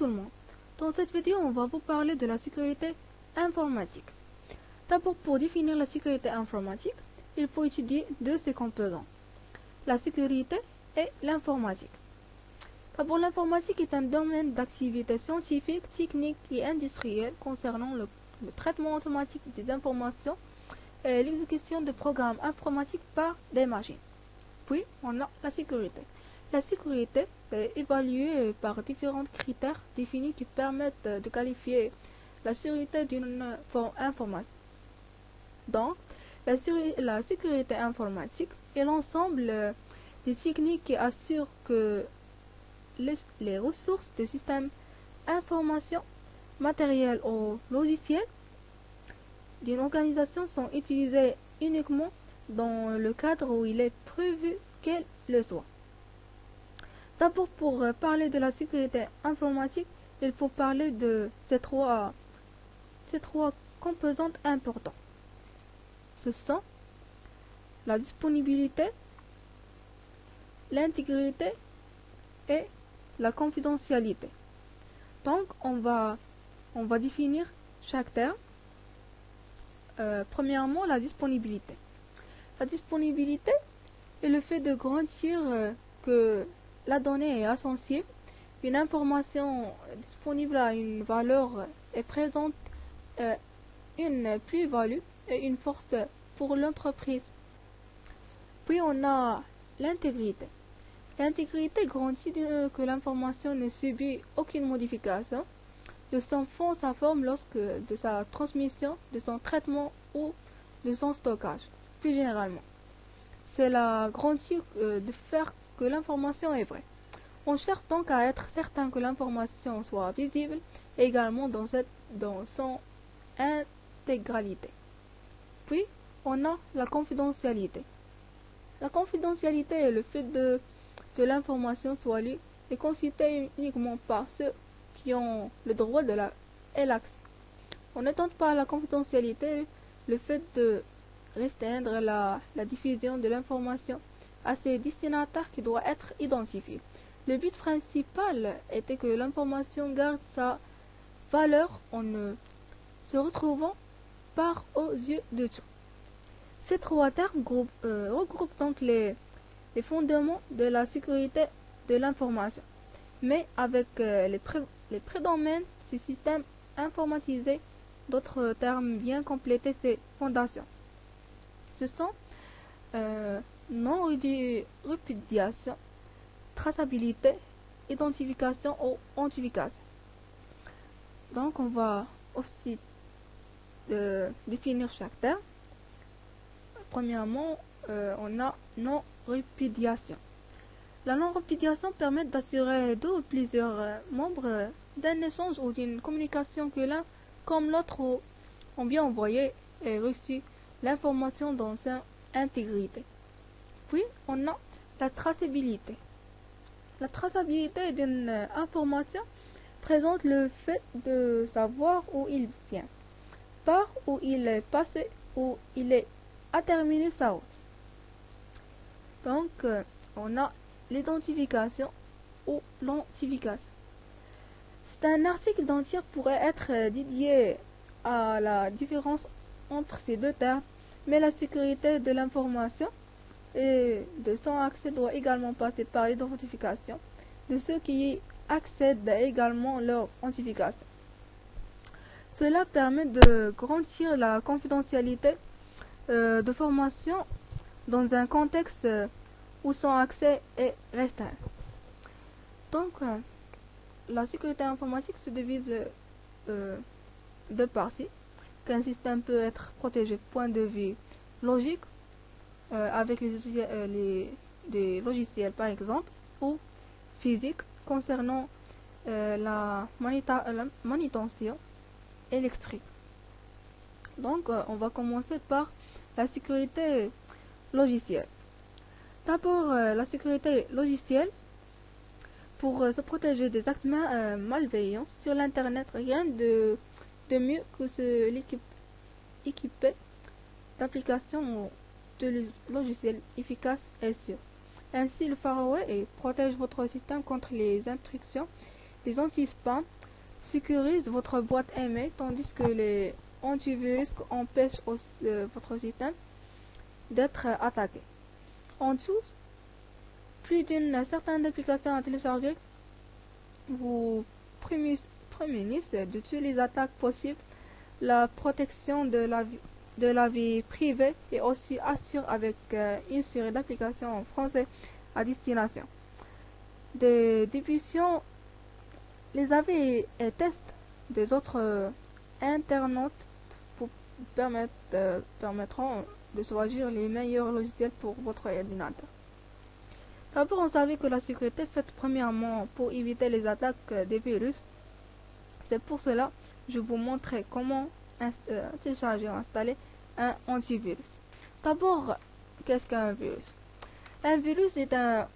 tout le monde. Dans cette vidéo, on va vous parler de la sécurité informatique. D'abord, pour définir la sécurité informatique, il faut étudier deux de ses composants, la sécurité et l'informatique. D'abord, l'informatique est un domaine d'activité scientifique, technique et industrielle concernant le traitement automatique des informations et l'exécution de programmes informatiques par des machines. Puis, on a la sécurité. La sécurité est évaluée par différents critères définis qui permettent de qualifier la sécurité d'une informatique. Donc, la sécurité informatique est l'ensemble des techniques qui assurent que les ressources de systèmes information, matériel ou logiciels d'une organisation sont utilisées uniquement dans le cadre où il est prévu qu'elles le soient. D'abord, pour parler de la sécurité informatique, il faut parler de ces trois composantes importantes. Ce sont la disponibilité, l'intégrité et la confidentialité. Donc, on va définir chaque terme. Premièrement, la disponibilité. La disponibilité est le fait de garantir que la donnée est essentielle, une information disponible à une valeur et présente une plus-value et une force pour l'entreprise. Puis on a l'intégrité. L'intégrité garantit que l'information ne subit aucune modification de son fond, sa forme, de sa transmission, de son traitement ou de son stockage. Plus généralement, c'est la garantie de faire que l'information est vraie. On cherche donc à être certain que l'information soit visible également dans son intégralité. Puis, on a la confidentialité. La confidentialité est le fait que l'information soit lue et consultée uniquement par ceux qui ont le droit et l'accès. On étend par la confidentialité le fait de restreindre la diffusion de l'information à ses destinataires qui doivent être identifiés. Le but principal était que l'information garde sa valeur en ne se retrouvant pas aux yeux de tous. Ces trois termes regroupent donc les fondements de la sécurité de l'information, mais avec les prédomines ces systèmes informatisés, d'autres termes viennent compléter ces fondations. Ce sont non-répudiation, traçabilité, identification ou authentification. Donc on va aussi définir chaque terme. Premièrement, on a non-répudiation. La non-répudiation permet d'assurer deux ou plusieurs membres d'un échange ou d'une communication que l'un comme l'autre ont bien envoyé et reçu l'information dans son intégrité. Puis, on a la traçabilité. La traçabilité d'une information présente le fait de savoir où il vient, par où il est passé, où il est à terminer sa route. Donc, on a l'identification ou l'identification. C'est un article entier pourrait être dédié à la différence entre ces deux termes, mais la sécurité de l'information et de son accès doit également passer par l'identification de ceux qui y accèdent également leur authentification. Cela permet de garantir la confidentialité de formation dans un contexte où son accès est restreint. Donc, la sécurité informatique se divise deux parties. Qu'un système peut être protégé point de vue logique, avec des logiciels par exemple, ou physique concernant la manutention électrique. Donc, on va commencer par la sécurité logicielle. D'abord, la sécurité logicielle. Pour se protéger des actes malveillants sur l'internet, rien de mieux que équiper d'applications de logiciels efficaces et sûrs. Ainsi, le firewall protège votre système contre les intrusions, les anti-spam sécurisent votre boîte email, tandis que les antivirus empêchent votre système d'être attaqué. En dessous, plus d'une certaine application à télécharger vous prémunissent de toutes les attaques possibles, la protection de la vie privée est aussi assurée avec une série d'applications en français à destination des diffusions, les avis et tests des autres internautes vous permettront de choisir les meilleurs logiciels pour votre ordinateur. D'abord, on savait que la sécurité est faite premièrement pour éviter les attaques des virus. C'est pour cela que je vous montrer comment télécharger et installer un antivirus. D'abord, qu'est-ce qu'un virus? Un virus est un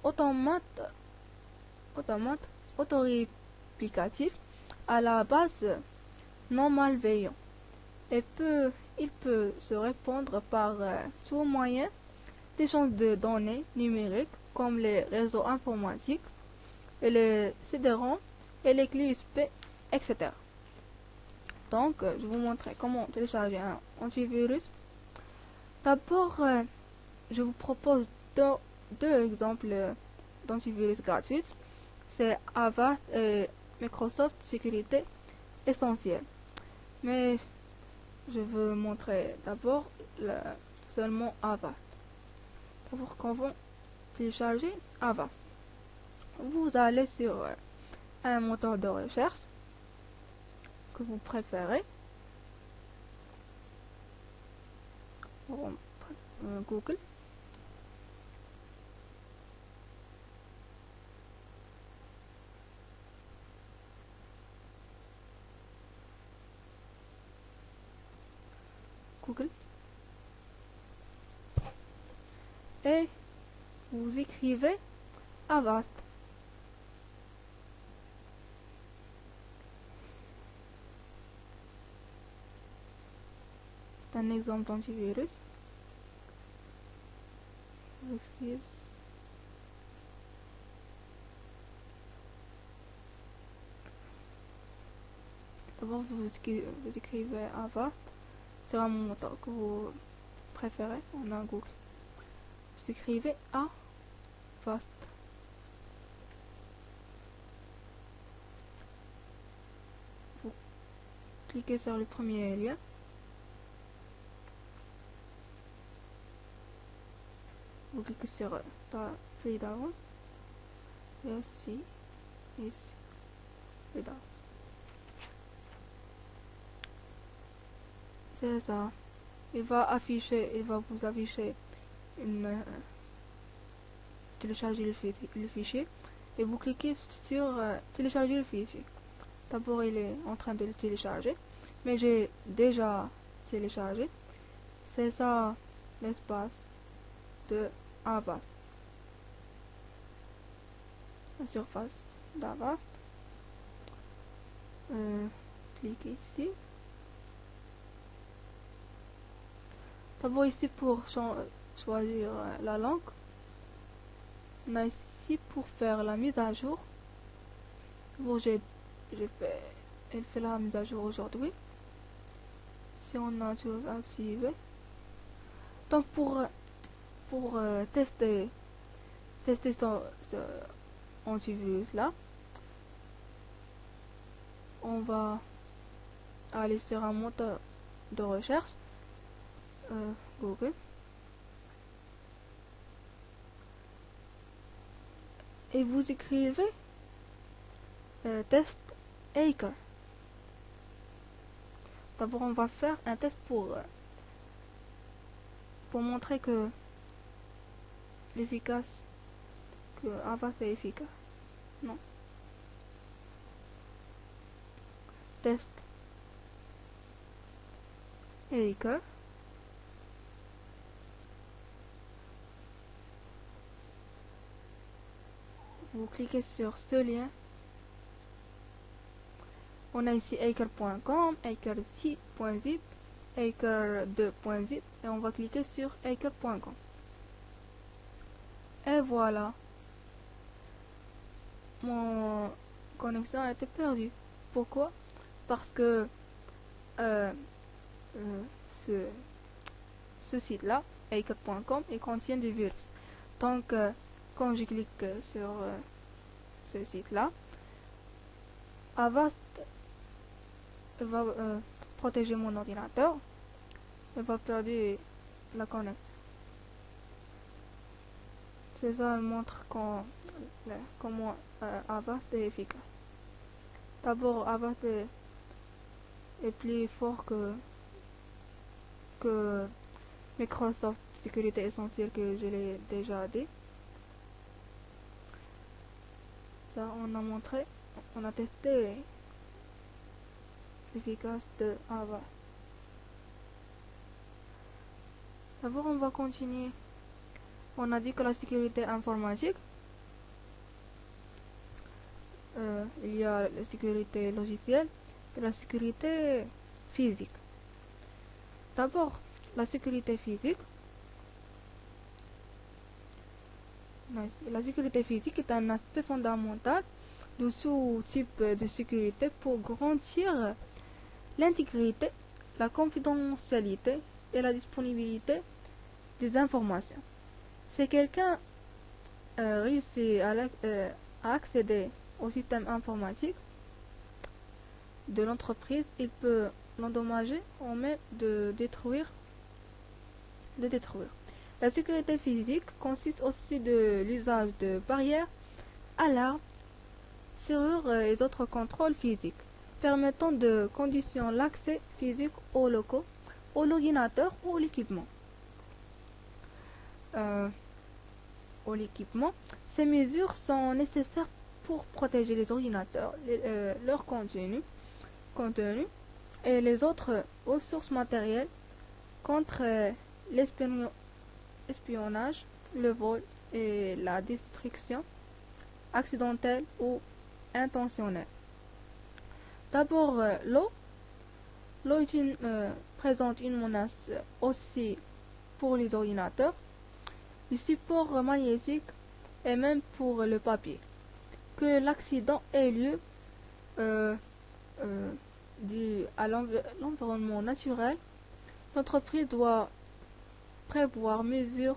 automate auto-réplicatif à la base non malveillant et il peut se répandre par tout moyen d'échange de données numériques comme les réseaux informatiques et les CD-ROM et les clés USB, etc. Donc, je vais vous montrer comment télécharger un antivirus. D'abord, je vous propose deux exemples d'antivirus gratuits. C'est Avast et Microsoft Sécurité Essentielle. Mais je veux montrer d'abord seulement Avast. D'abord, quand vous téléchargez Avast, vous allez sur un moteur de recherche que vous préférez. Google. Et vous écrivez Avast. C'est un exemple d'antivirus. D'abord, vous écrivez Avast sur un moteur que vous préférez en un Google. Vous écrivez Avast. Vous cliquez sur le premier lien. Vous cliquez sur ta feuille d'avant. Et aussi, ici, feuille d'avant. C'est ça. Il va vous afficher télécharger le fichier et vous cliquez sur télécharger le fichier. D'abord, il est en train de le télécharger, mais j'ai déjà téléchargé. C'est ça l'espace de Avast. La surface d'Avast. Cliquez ici. D'abord ici pour choisir la langue. On a ici pour faire la mise à jour. Bon, elle fait la mise à jour aujourd'hui. Si on a tout activé. Donc pour tester ce antivirus là, on va aller sur un moteur de recherche. Google, et vous écrivez test Hacker. D'abord, on va faire un test pour montrer que Avast est efficace. Non. Test Hacker. Vous cliquez sur ce lien. On a ici hacker.com, hacker6.zip, hacker2.zip et on va cliquer sur hacker.com. Et voilà. Mon connexion a été perdue. Pourquoi? Parce que euh, ce, ce site-là, hacker.com, il contient des virus. Donc, quand je clique sur ce site-là, Avast va protéger mon ordinateur et va perdre la connexion. C'est ça montre comment Avast est efficace. D'abord, Avast est plus fort que Microsoft Sécurité Essentielle que je l'ai déjà dit. Ça, on a montré, on a testé l'efficace de Avast. D'abord, on va continuer. On a dit que la sécurité informatique, il y a la sécurité logicielle et la sécurité physique. D'abord, la sécurité physique. La sécurité physique est un aspect fondamental du sous-type de sécurité pour garantir l'intégrité, la confidentialité et la disponibilité des informations. Si quelqu'un réussit à accéder au système informatique de l'entreprise, il peut l'endommager ou même de détruire. La sécurité physique consiste aussi de l'usage de barrières, alarmes, serrures et autres contrôles physiques, permettant de conditionner l'accès physique aux locaux, à l'ordinateur ou à l'équipement. Ces mesures sont nécessaires pour protéger les ordinateurs, leur contenu et les autres ressources matérielles contre l'espionnage, le vol et la destruction accidentelle ou intentionnelle. D'abord, l'eau. L'eau présente une menace aussi pour les ordinateurs, le support magnétique et même pour le papier. Que l'accident ait lieu dû à l'environnement naturel, l'entreprise doit prévoir mesures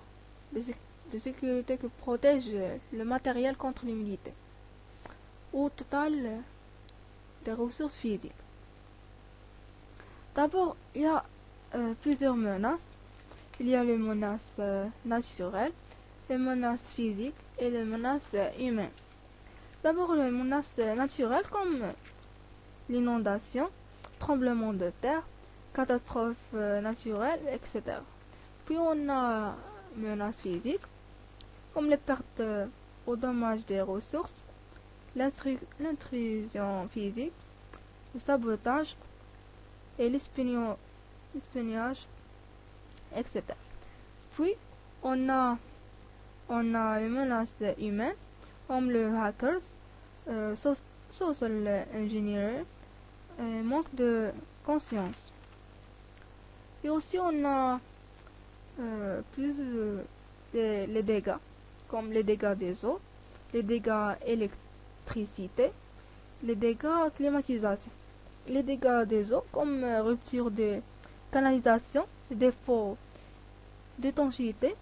de sécurité qui protègent le matériel contre l'humidité. Au total, des ressources physiques. D'abord, il y a plusieurs menaces. Il y a les menaces naturelles, les menaces physiques et les menaces humaines. D'abord, les menaces naturelles comme l'inondation, tremblement de terre, catastrophes naturelles, etc. Puis on a menaces physiques comme les pertes au dommage des ressources, l'intrusion physique, le sabotage et l'espionnage, etc. Puis on a les menaces humaines comme le hackers, social engineering, manque de conscience. Et aussi on a les dégâts, comme les dégâts des eaux, les dégâts électricité, les dégâts climatisation, les dégâts des eaux comme rupture de canalisation, défaut d'étanchéité,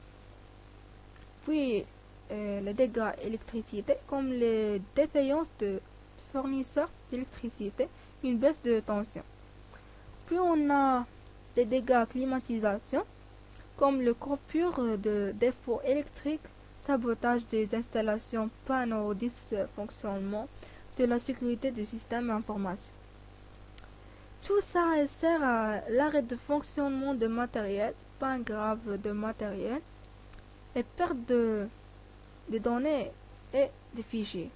puis les dégâts électricité comme les défaillances de fournisseurs d'électricité, une baisse de tension. Puis on a les dégâts climatisation comme le coupure de défauts électriques, sabotage des installations, panneaux, dysfonctionnement de la sécurité du système informatique. Tout ça sert à l'arrêt de fonctionnement de matériel, panne grave de matériel et perte des données et des fichiers.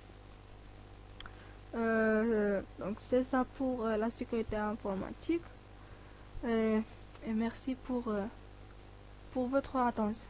Donc c'est ça pour la sécurité informatique et merci pour votre attention.